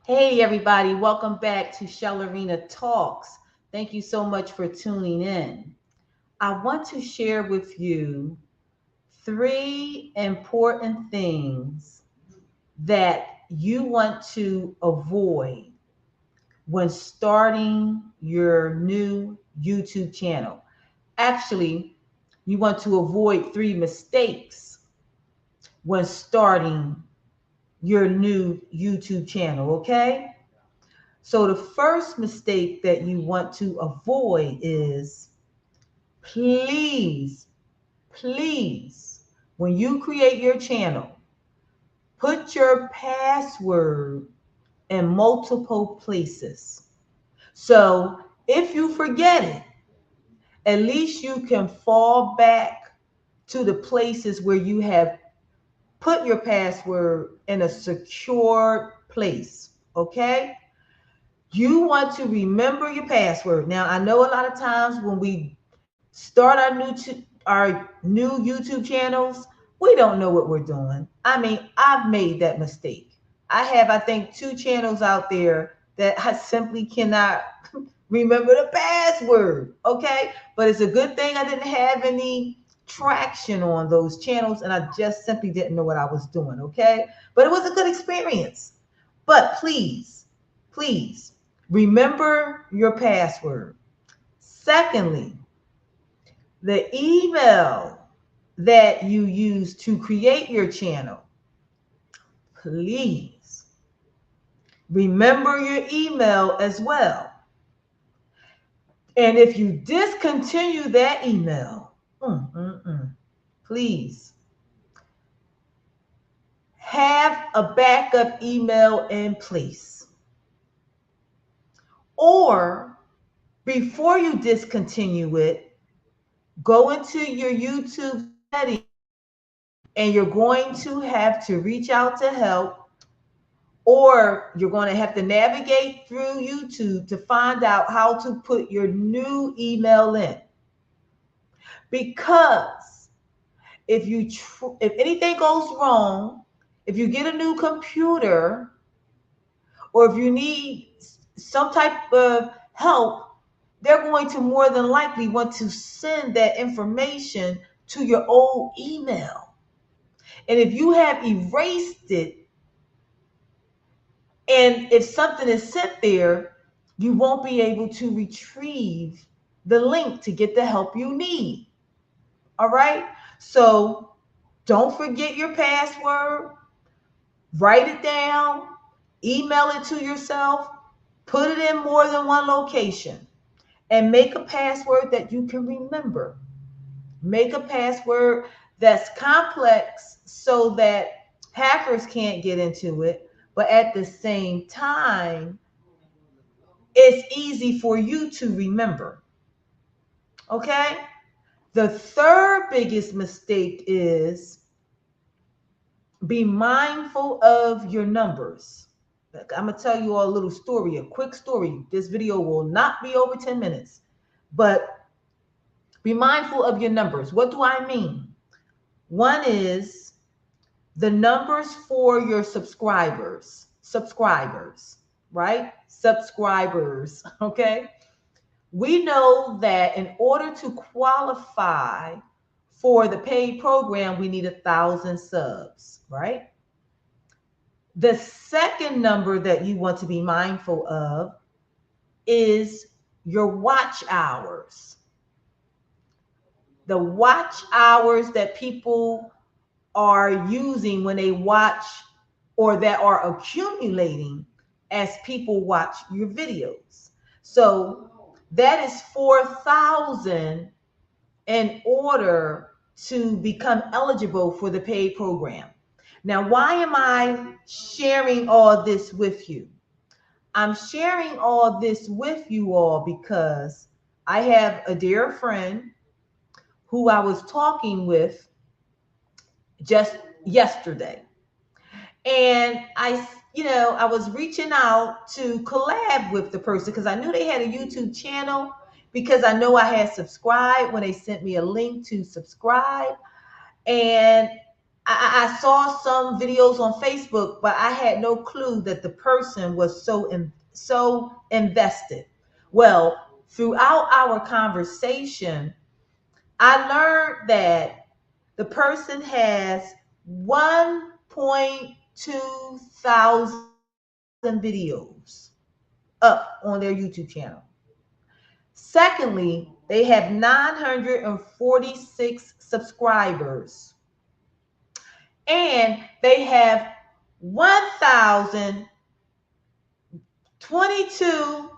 Hey, everybody, welcome back to Shellerina Talks. Thank you so much for tuning in. I want to share with you three important things that you want to avoid when starting your new YouTube channel. Actually, you want to avoid three mistakes when starting your new YouTube channel, okay? So the first mistake that you want to avoid is please, please, when you create your channel, put your password in multiple places. So if you forget it, at least you can fall back to the places where you have put your password in a secure place. Okay? You want to remember your password. Now, I know a lot of times when we start our new YouTube channels, we don't know what we're doing. I mean, I've made that mistake. I think, two channels out there that I simply cannot remember the password. Okay, but it's a good thing I didn't have any traction on those channels, and I just simply didn't know what I was doing. Okay, but it was a good experience. But please, please remember your password. Secondly, the email that you use to create your channel, please remember your email as well. And if you discontinue that email, please have a backup email in place. Or before you discontinue it, go into your YouTube settings and you're going to have to reach out to help, or you're going to have to navigate through YouTube to find out how to put your new email in. Because if anything goes wrong, if you get a new computer, or if you need some type of help, they're going to more than likely want to send that information to your old email. And if you have erased it, and if something is sent there, you won't be able to retrieve the link to get the help you need. All right? So don't forget your password, write it down, email it to yourself, put it in more than one location, and make a password that you can remember. Make a password that's complex so that hackers can't get into it, but at the same time, it's easy for you to remember. Okay? The third biggest mistake is be mindful of your numbers. I'm going to tell you all a little story, a quick story. This video will not be over 10 minutes, but be mindful of your numbers. What do I mean? One is the numbers for your subscribers, right? Subscribers, okay? We know that in order to qualify for the paid program, we need 1,000 subs, right? The second number that you want to be mindful of is your watch hours. The watch hours that people are using when they watch, or that are accumulating as people watch your videos. So that is 4,000 in order to become eligible for the paid program. Now, why am I sharing all this with you? I'm sharing all this with you all because I have a dear friend who I was talking with just yesterday. And I was reaching out to collab with the person because I knew they had a YouTube channel, because I know I had subscribed when they sent me a link to subscribe. And I saw some videos on Facebook, but I had no clue that the person was so invested. Well, throughout our conversation, I learned that the person has 1.2 thousand videos up on their YouTube channel. Secondly, they have 946 subscribers, and they have 1,022,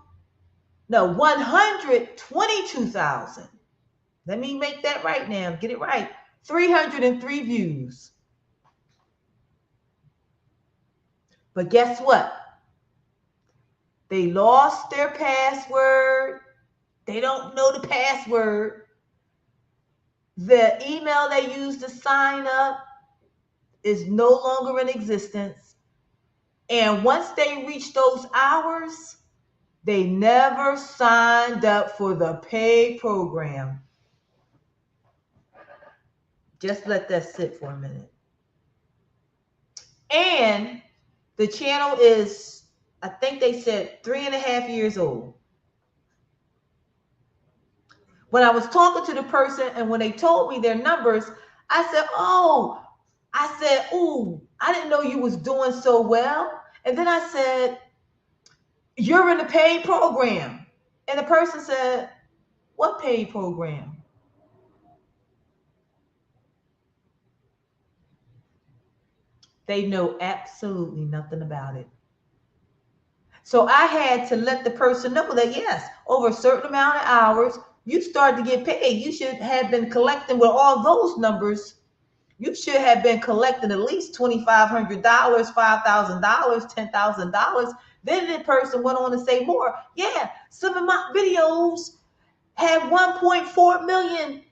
no, 122,000. Let me make that right now. Get it right. 303 views. But guess what? They lost their password. They don't know the password. The email they used to sign up is no longer in existence. And once they reach those hours, they never signed up for the paid program. Just let that sit for a minute. And the channel is, I think they said 3.5 years old. When I was talking to the person and when they told me their numbers, I said, oh, I didn't know you was doing so well. And then I said, you're in the paid program. And the person said, what paid program? They know absolutely nothing about it. So I had to let the person know that, yes, over a certain amount of hours, you start to get paid. You should have been collecting with all those numbers. You should have been collecting at least $2,500, $5,000, $10,000. Then the person went on to say more. Yeah, some of my videos had 1.4 million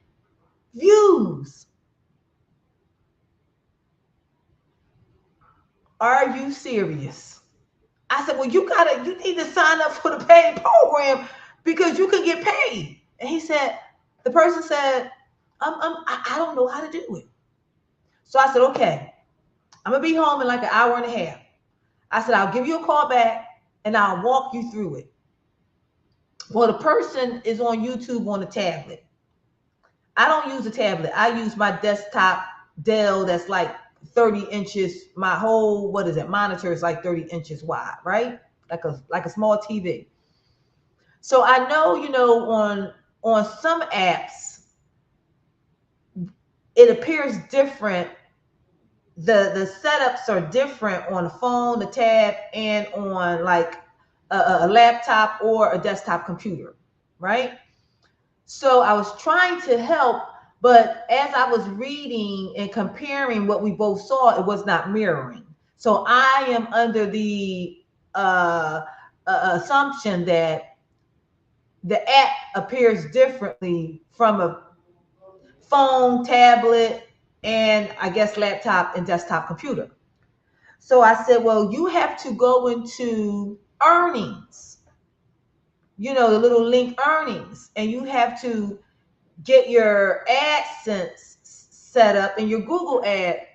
views. Are you serious? I said, well, you need to sign up for the paid program because you can get paid. And the person said, I don't know how to do it. So I said, okay, I'm going to be home in like an hour and a half. I said, I'll give you a call back and I'll walk you through it. Well, the person is on YouTube on a tablet. I don't use a tablet. I use my desktop Dell that's like 30 inches. My whole, monitor is like 30 inches wide, right? Like a small TV. So I know, on some apps, it appears different. The setups are different on the phone, the tab, and on like a laptop or a desktop computer, right? So I was trying to help, but as I was reading and comparing what we both saw, it was not mirroring. So I am under the assumption that the app appears differently from a phone, tablet, and I guess laptop and desktop computer. So I said, well, you have to go into earnings, the little link earnings, and you have to get your AdSense set up and your Google ad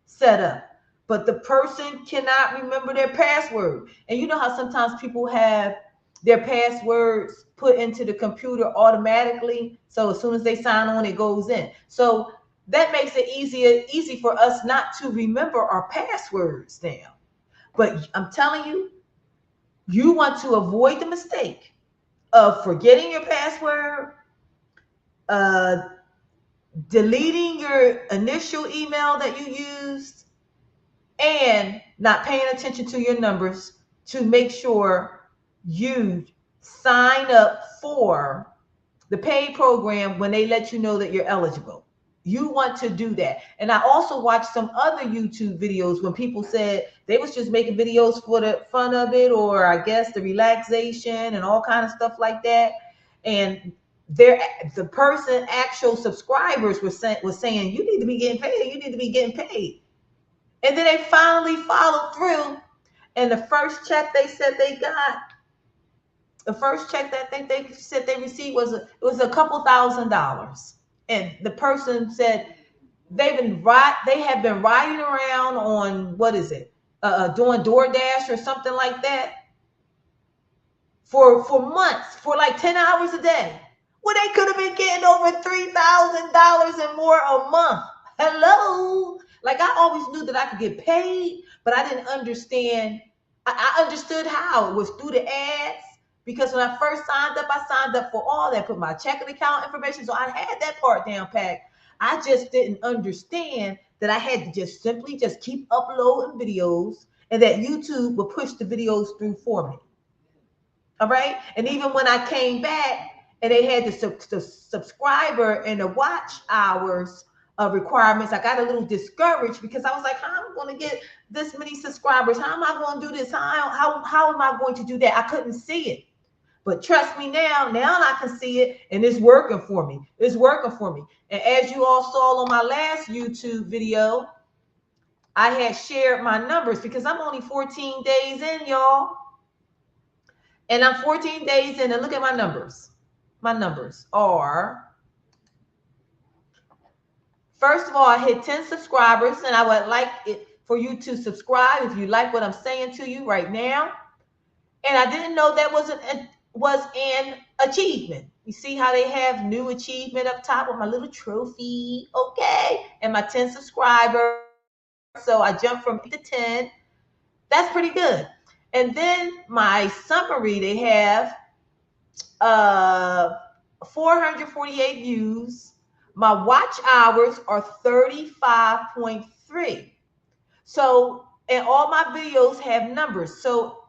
set up. But the person cannot remember their password. And you know how sometimes people have their passwords put into the computer automatically. So as soon as they sign on, it goes in. So that makes it easy for us not to remember our passwords now. But I'm telling you, you want to avoid the mistake of forgetting your password, deleting your initial email that you used, and not paying attention to your numbers to make sure you sign up for the paid program when they let you know that you're eligible. You want to do that. And I also watched some other YouTube videos when people said they was just making videos for the fun of it, or I guess the relaxation and all kind of stuff like that. And the person actual subscribers was saying, you need to be getting paid. You need to be getting paid. And then they finally followed through. And the first check they said they got, the first check that I think they said they received was a couple $1,000. And the person said They have been riding around on, what is it? Doing DoorDash or something like that for months, for like 10 hours a day. Well, they could have been getting over $3,000 and more a month. Hello. Like, I always knew that I could get paid, but I didn't understand. I understood how. It was through the ads. Because when I first signed up, I signed up for all that, put my checking account information. So I had that part down pat. I just didn't understand that I had to just simply just keep uploading videos and that YouTube would push the videos through for me. All right. And even when I came back and they had the subscriber and the watch hours requirements, I got a little discouraged because I was like, how am I going to get this many subscribers? How am I going to do this? How am I going to do that? I couldn't see it. But trust me now I can see it, and it's working for me. It's working for me. And as you all saw on my last YouTube video, I had shared my numbers because I'm only 14 days in, y'all. And I'm 14 days in, and look at my numbers. My numbers are, first of all, I hit 10 subscribers, and I would like it for you to subscribe if you like what I'm saying to you right now. And I didn't know that was an achievement. You see how they have new achievement up top with my little trophy, okay? And my 10 subscribers. So I jumped from 8 to 10. That's pretty good. And then my summary, they have 448 views. My watch hours are 35.3. So, and all my videos have numbers. So,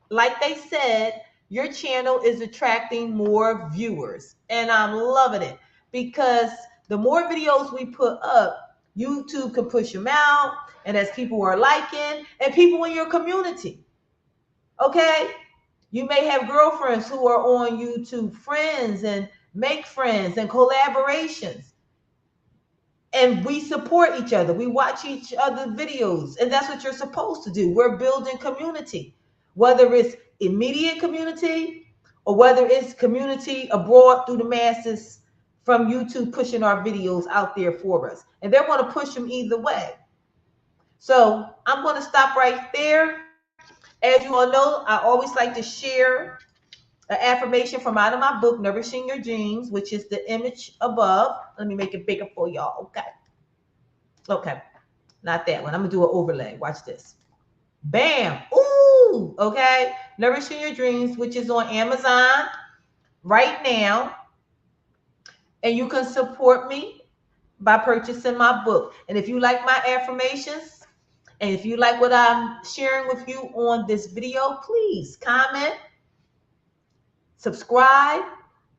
like they said, your channel is attracting more viewers. And I'm loving it because the more videos we put up, YouTube can push them out. And as people are liking, and people in your community. Okay? You may have girlfriends who are on YouTube, friends, and make friends and collaborations. And we support each other. We watch each other's videos. And that's what you're supposed to do. We're building community. Whether it's immediate community or whether it's community abroad through the masses from YouTube pushing our videos out there for us. And they're going to push them either way. So I'm going to stop right there. As you all know, I always like to share an affirmation from out of my book, Nourishing Your Dreams, which is the image above. Let me make it bigger for y'all. Okay. Not that one. I'm going to do an overlay. Watch this. Bam. Ooh. Okay. Nourishing Your Dreams, which is on Amazon right now. And you can support me by purchasing my book. And if you like my affirmations, and if you like what I'm sharing with you on this video, please comment, subscribe,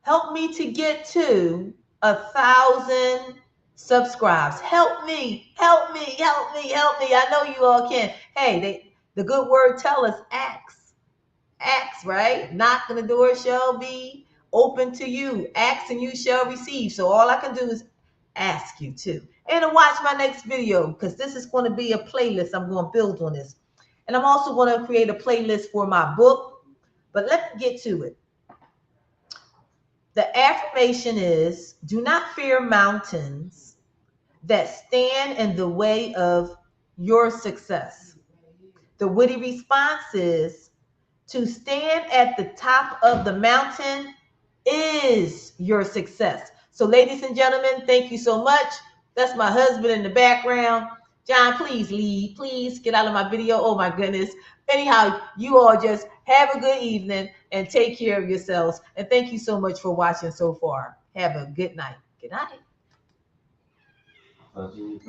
help me to get to 1,000 subscribes. Help me. I know you all can. Hey, the good word tell us, ask, right? Knock and the door shall be open to you. Ask and you shall receive. So all I can do is ask you to. And to watch my next video, because this is going to be a playlist. I'm going to build on this. And I'm also going to create a playlist for my book. But let's get to it. The affirmation is, do not fear mountains that stand in the way of your success. The witty response is, to stand at the top of the mountain is your success. So ladies and gentlemen, thank you so much. That's my husband in the background. John, please leave. Please get out of my video. Oh my goodness. Anyhow, you all just have a good evening and take care of yourselves. And thank you so much for watching so far. Have a good night. Good night.